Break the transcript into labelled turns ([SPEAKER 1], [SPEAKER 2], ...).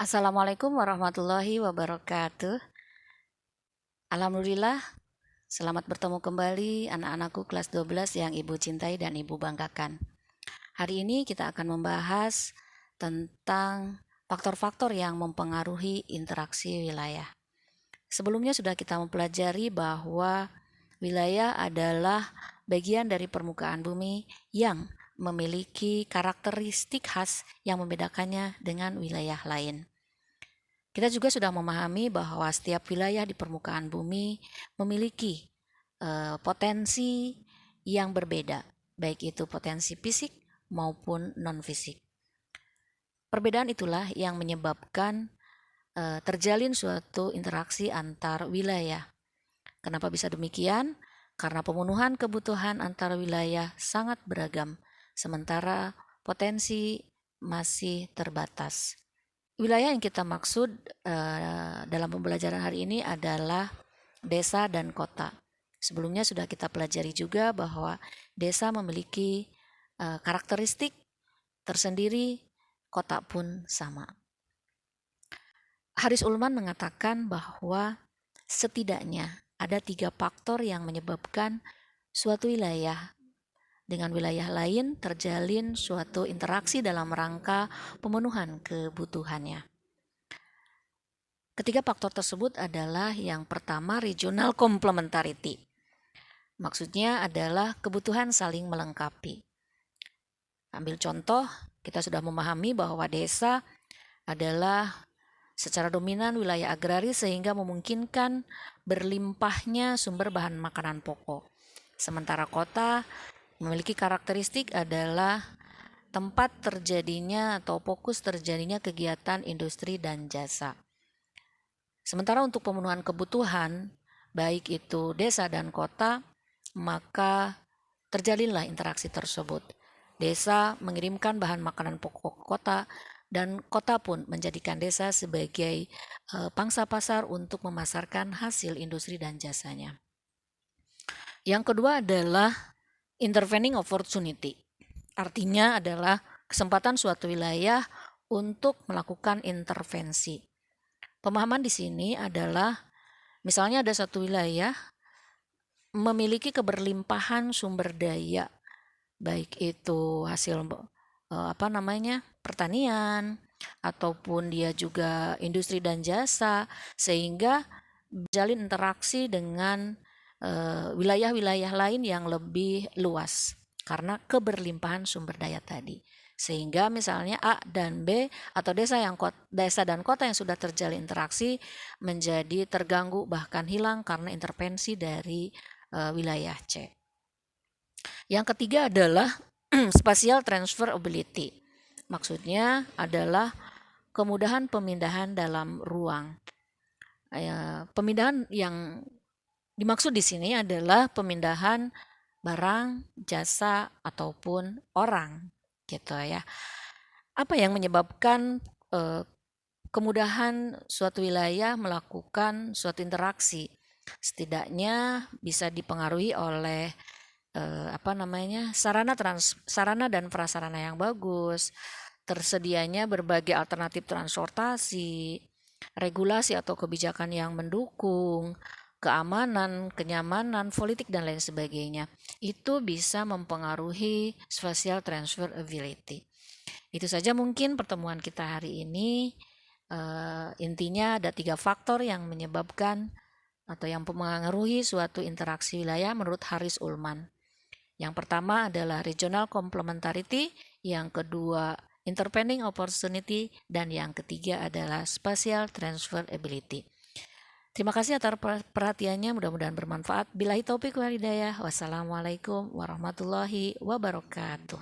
[SPEAKER 1] Assalamualaikum warahmatullahi wabarakatuh. Alhamdulillah, selamat bertemu kembali anak-anakku kelas 12 yang Ibu cintai dan Ibu banggakan. Hari ini kita akan membahas tentang faktor-faktor yang mempengaruhi interaksi wilayah. Sebelumnya sudah kita mempelajari bahwa wilayah adalah bagian dari permukaan bumi yang memiliki karakteristik khas yang membedakannya dengan wilayah lain. Kita juga sudah memahami bahwa setiap wilayah di permukaan bumi memiliki potensi yang berbeda, baik itu potensi fisik maupun non-fisik. Perbedaan itulah yang menyebabkan terjalin suatu interaksi antar wilayah. Kenapa bisa demikian? Karena pemenuhan kebutuhan antar wilayah sangat beragam, sementara potensi masih terbatas. Wilayah yang kita maksud dalam pembelajaran hari ini adalah desa dan kota. Sebelumnya sudah kita pelajari juga bahwa desa memiliki karakteristik tersendiri, kota pun sama. Haris Ullman mengatakan bahwa setidaknya ada 3 faktor yang menyebabkan suatu wilayah dengan wilayah lain terjalin suatu interaksi dalam rangka pemenuhan kebutuhannya. Ketiga faktor tersebut adalah yang pertama regional complementarity. Maksudnya adalah kebutuhan saling melengkapi. Ambil contoh, kita sudah memahami bahwa desa adalah secara dominan wilayah agraris sehingga memungkinkan berlimpahnya sumber bahan makanan pokok. Sementara kota memiliki karakteristik adalah tempat terjadinya atau fokus terjadinya kegiatan industri dan jasa. Sementara untuk pemenuhan kebutuhan, baik itu desa dan kota, maka terjalinlah interaksi tersebut. Desa mengirimkan bahan makanan pokok kota dan kota pun menjadikan desa sebagai pangsa pasar untuk memasarkan hasil industri dan jasanya. Yang kedua adalah intervening opportunity. Artinya adalah kesempatan suatu wilayah untuk melakukan intervensi. Pemahaman di sini adalah misalnya ada satu wilayah memiliki keberlimpahan sumber daya, baik itu hasil pertanian ataupun dia juga industri dan jasa, sehingga menjalin interaksi dengan wilayah-wilayah lain yang lebih luas karena keberlimpahan sumber daya tadi. Sehingga misalnya A dan B atau desa dan kota yang sudah terjalin interaksi menjadi terganggu bahkan hilang karena intervensi dari wilayah C. Yang ketiga adalah spatial transferability. Maksudnya adalah kemudahan pemindahan dalam ruang. Pemindahan yang dimaksud di sini adalah pemindahan barang, jasa ataupun orang, gitu ya. Apa yang menyebabkan kemudahan suatu wilayah melakukan suatu interaksi? Setidaknya bisa dipengaruhi oleh sarana dan prasarana yang bagus, tersedianya berbagai alternatif transportasi, regulasi atau kebijakan yang mendukung, keamanan, kenyamanan, politik dan lain sebagainya. Itu bisa mempengaruhi spatial transferability. Itu saja mungkin pertemuan kita hari ini. Intinya ada 3 faktor yang menyebabkan atau yang mempengaruhi suatu interaksi wilayah menurut Haris Ullman. Yang pertama adalah regional complementarity, yang kedua intervening opportunity, dan yang ketiga adalah spatial transferability. Terima kasih atas perhatiannya, mudah-mudahan bermanfaat. Billahi taufik wal hidayah. Wassalamualaikum warahmatullahi wabarakatuh.